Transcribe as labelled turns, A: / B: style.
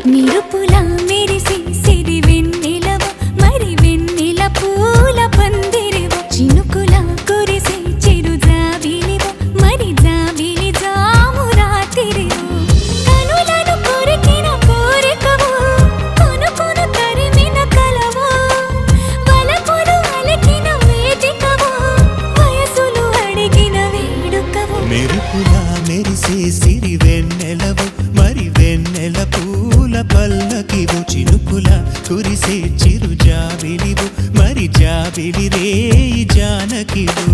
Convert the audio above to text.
A: నిరుపులా మెరిసి సిరి వెన్నెలవు మరి వెన్నెల పూల పందిరివు చినుకులా కురిసి చిరు జాబిలివు మరి జాబిలి జాము రాత్రివు కనులను కొరికిన కోరికవు కొనుకొను తరిమిన కలవు వలపులు అలికిన వేదికవు వయసులు అడిగిన వేడుకవు
B: మెరుపులా మెరిసే సిరి వెన్నెలవు మరి వెన్నెల పూల పల్లకివు చినుకుల కురిసే చిరు జాబిలివు మరి జాబిలి రేయి జానకివు